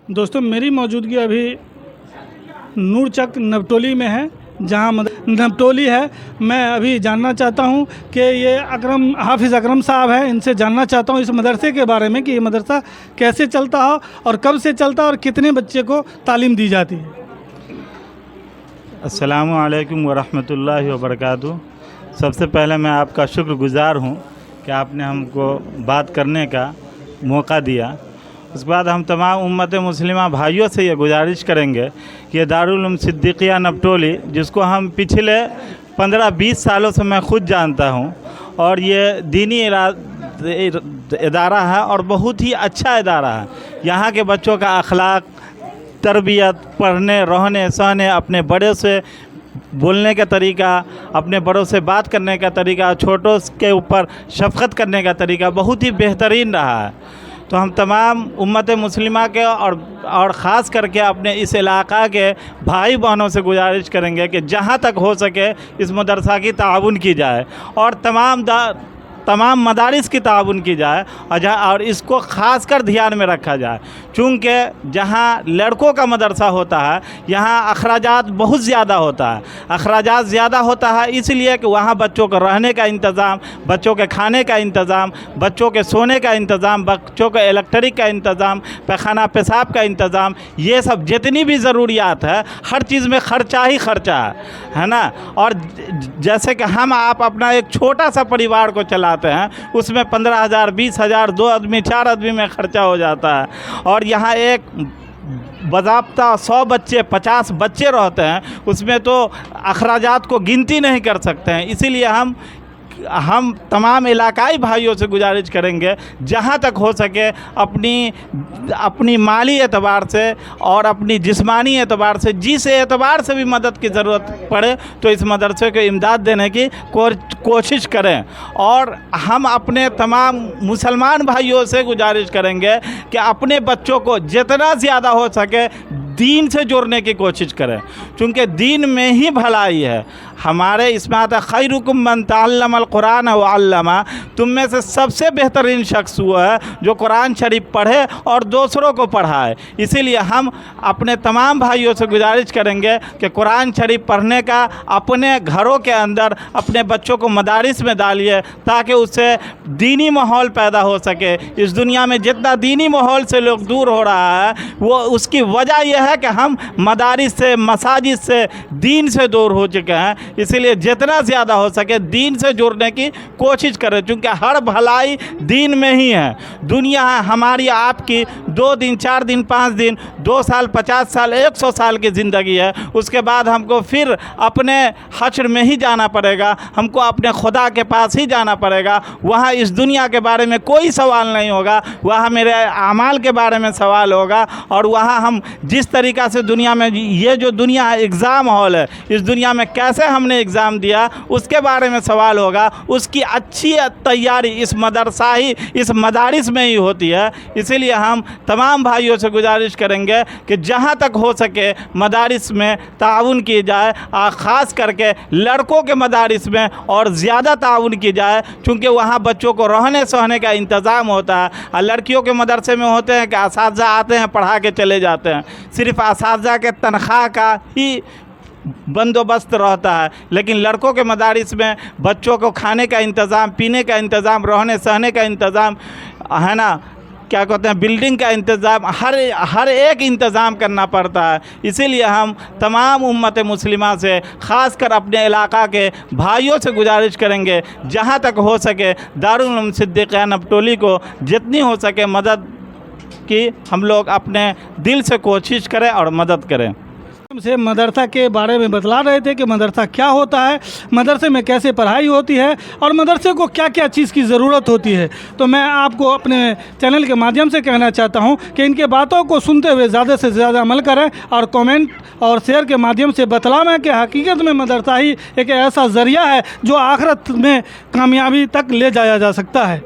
दोस्तों मेरी मौजूदगी अभी नूरचक नबटोली में है, जहां नबटोली है। मैं अभी जानना चाहता हूं कि ये हाफिज़ अकरम साहब हैं, इनसे जानना चाहता हूं इस मदरसे के बारे में कि ये मदरसा कैसे चलता हो और कब से चलता है और कितने बच्चे को तालीम दी जाती है। अस्सलामु अलैकुम वरहमतुल्लाहि वबरकातुहू। सबसे पहले मैं आपका शुक्रगुज़ार हूँ कि आपने हमको बात करने का मौका दिया। उसके बाद हम तमाम उम्मत मुस्लिमा भाइयों से ये गुजारिश करेंगे कि दारुल उलूम सिद्दीक़िया नबटोली, जिसको हम पिछले 15-20 सालों से मैं ख़ुद जानता हूँ, और ये दीनी इदारा है और बहुत ही अच्छा इदारा है। यहाँ के बच्चों का अखलाक, तरबियत, पढ़ने, रहने, सहने, अपने बड़े से बोलने का तरीका, अपने बड़ों से बात करने का तरीका, छोटों के ऊपर शफ़क़त करने का तरीका बहुत ही बेहतरीन रहा है। तो हम तमाम उम्मत मुस्लिमा के और ख़ास करके अपने इस इलाक़ा के भाई बहनों से गुजारिश करेंगे कि जहाँ तक हो सके इस मदरसा की ताउन की जाए और तमाम मदारिस की ताउन की जाए और इसको ख़ास कर ध्यान में रखा जाए। चूँकि जहाँ लड़कों का मदरसा होता है यहाँ अखराजात बहुत ज़्यादा होता है। अखराजात ज़्यादा होता है इसलिए कि वहाँ बच्चों को रहने का इंतज़ाम, बच्चों के खाने का इंतज़ाम, बच्चों के सोने का इंतज़ाम, बच्चों के इलेक्ट्रिक का इंतज़ाम, पैखाना पेशाब का इंतज़ाम, ये सब जितनी भी ज़रूरियात है हर चीज़ में ख़र्चा ही ख़र्चा है ना। और जैसे कि हम आप अपना एक छोटा सा परिवार को चलाते हैं, उसमें 15,000, 20,000, 2 आदमी 4 आदमी में ख़र्चा हो जाता है। और यहाँ एक बज़ाब्ता 100 बच्चे, 50 बच्चे रहते हैं, उसमें तो अखराजात को गिनती नहीं कर सकते हैं। इसीलिए हम तमाम इलाकाई भाइयों से गुजारिश करेंगे जहाँ तक हो सके अपनी माली एतबार से और अपनी जिस्मानी एतबार से, जिस एतबार से भी मदद की ज़रूरत पड़े तो इस मदरसे को इमदाद देने की कोशिश करें। और हम अपने तमाम मुसलमान भाइयों से गुजारिश करेंगे कि अपने बच्चों को जितना ज़्यादा हो सके दीन से जोड़ने की कोशिश करें, क्योंकि दीन में ही भलाई है। हमारे इसमें आता खैरुकुम मन तअल्लमल कुरान व अल्लमा, तुम में से सबसे बेहतरीन शख्स वो है जो कुरान शरीफ पढ़े और दूसरों को पढ़ाए। इसीलिए हम अपने तमाम भाइयों से गुजारिश करेंगे कि कुरान शरीफ पढ़ने का अपने घरों के अंदर अपने बच्चों को मदारिस में डालिए, ताकि उससे दीनी माहौल पैदा हो सके। इस दुनिया में जितना दीनी माहौल से लोग दूर हो रहा है वो उसकी वजह यह है कि हम मदारिस से, मसाजिद से, दीन से दूर हो चुके हैं। इसीलिए जितना ज़्यादा हो सके दीन से जुड़ने की कोशिश करें, क्योंकि हर भलाई दीन में ही है। दुनिया हमारी आपकी 2 दिन, 4 दिन, 5 दिन, 2 साल, 50 साल, 100 साल की ज़िंदगी है। उसके बाद हमको फिर अपने हश्र में ही जाना पड़ेगा, हमको अपने खुदा के पास ही जाना पड़ेगा। वहाँ इस दुनिया के बारे में कोई सवाल नहीं होगा, वहाँ मेरे आमाल के बारे में सवाल होगा। और वहाँ हम जिस तरीक़ा से दुनिया में, ये जो दुनिया एग्ज़ाम हॉल है, इस दुनिया में कैसे हमने एग्ज़ाम दिया उसके बारे में सवाल होगा। उसकी अच्छी तैयारी इस मदारिस में ही होती है। इसीलिए हम तमाम भाइयों से गुजारिश करेंगे कि जहाँ तक हो सके मदारिस में ताउन की जाए, ख़ास करके लड़कों के मदारिस में और ज़्यादा ताउन की जाए, क्योंकि वहाँ बच्चों को रहने सहने का इंतज़ाम होता है। और लड़कियों के मदरसे में होते हैं कि असातिज़ा आते हैं, पढ़ा के चले जाते हैं, सिर्फ़ असातिज़ा के तनख्वाह का ही बंदोबस्त रहता है। लेकिन लड़कों के मदारिस में बच्चों को खाने का इंतज़ाम, पीने का इंतज़ाम, रहने सहने का इंतज़ाम है ना, क्या कहते हैं, बिल्डिंग का इंतज़ाम, हर एक इंतज़ाम करना पड़ता है। इसीलिए हम तमाम उम्मत मुस्लिमा से ख़ास कर अपने इलाक़ा के भाइयों से गुजारिश करेंगे जहाँ तक हो सके दारुल उलूम सिद्दीक़िया नबटोली को जितनी हो सके मदद की हम लोग अपने दिल से कोशिश करें और मदद करें। से मदरसा के बारे में बतला रहे थे कि मदरसा क्या होता है, मदरसे में कैसे पढ़ाई होती है और मदरसे को क्या क्या चीज़ की ज़रूरत होती है। तो मैं आपको अपने चैनल के माध्यम से कहना चाहता हूं कि इनके बातों को सुनते हुए ज़्यादा से ज़्यादा अमल करें और कमेंट और शेयर के माध्यम से बतलावें कि हकीकत में मदरसा ही एक ऐसा ज़रिया है जो आखिरत में कामयाबी तक ले जाया जा सकता है।